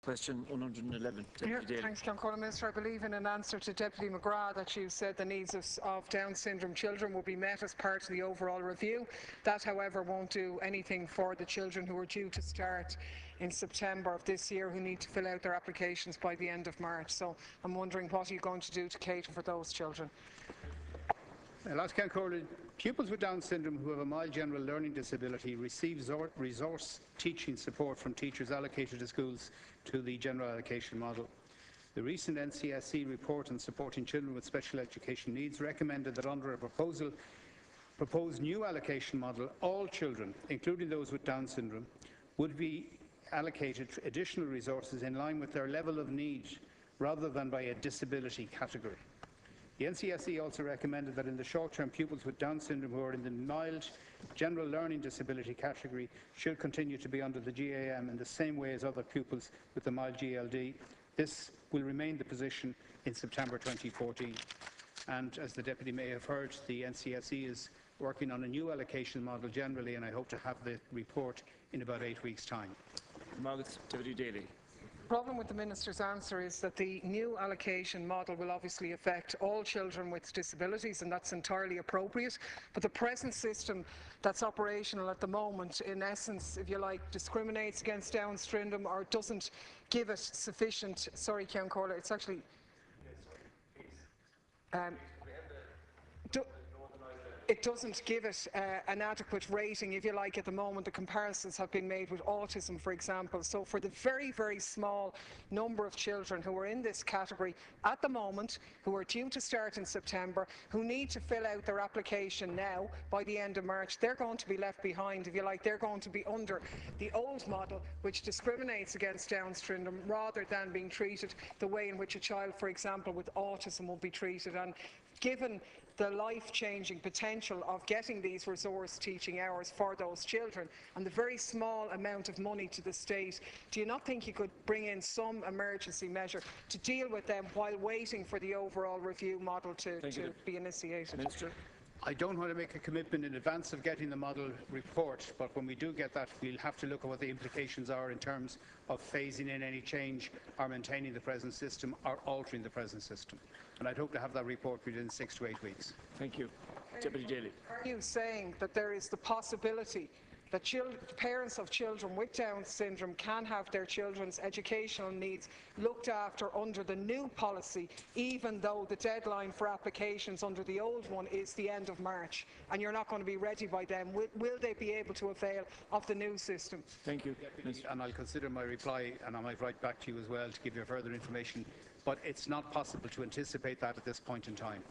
Question 111, Deputy Daly. Thanks, Ceann Minister. I believe in an answer to Deputy McGrath that you said the needs of Down syndrome children will be met as part of the overall review. That, however, won't do anything for the children who are due to start in September of this year, who need to fill out their applications by the end of March. So I'm wondering, what are you going to do to cater for those children? Last Ceann, pupils with Down syndrome who have a mild general learning disability receive resource teaching support from teachers allocated to schools to the general allocation model. The recent NCSE report on supporting children with special education needs recommended that under a proposed new allocation model, all children, including those with Down syndrome, would be allocated additional resources in line with their level of need rather than by a disability category. The NCSE also recommended that in the short term, pupils with Down syndrome who are in the mild general learning disability category should continue to be under the GAM in the same way as other pupils with the mild GLD. This will remain the position in September 2014. And as the Deputy may have heard, the NCSE is working on a new allocation model generally, and I hope to have the report in about 8 weeks' time. Deputy Daly. The problem with the Minister's answer is that the new allocation model will obviously affect all children with disabilities, and that's entirely appropriate. But the present system that's operational at the moment, in essence, if you like, discriminates against Down syndrome or doesn't give it sufficient. Sorry, Ceann Comhairle, it's actually. It doesn't give it an adequate rating, if you like, at the moment. The comparisons have been made with autism, for example. So for the very, very small number of children who are in this category at the moment, who are due to start in September, who need to fill out their application now by the end of March, they're going to be left behind, if you like. They're going to be under the old model, which discriminates against Down syndrome rather than being treated the way in which a child, for example, with autism will be treated. And given the life-changing potential of getting these resource teaching hours for those children and the very small amount of money to the state, do you not think you could bring in some emergency measure to deal with them while waiting for the overall review model to be initiated? Minister. I don't want to make a commitment in advance of getting the model report, but when we do get that, we'll have to look at what the implications are in terms of phasing in any change or maintaining the present system or altering the present system. And I'd hope to have that report within 6 to 8 weeks. Thank you. Deputy Daly. Are you saying that there is the possibility that parents of children with Down syndrome can have their children's educational needs looked after under the new policy, even though the deadline for applications under the old one is the end of March, and you're not going to be ready by then? Will they be able to avail of the new system? Thank you. And I'll consider my reply, and I might write back to you as well to give you further information, but it's not possible to anticipate that at this point in time.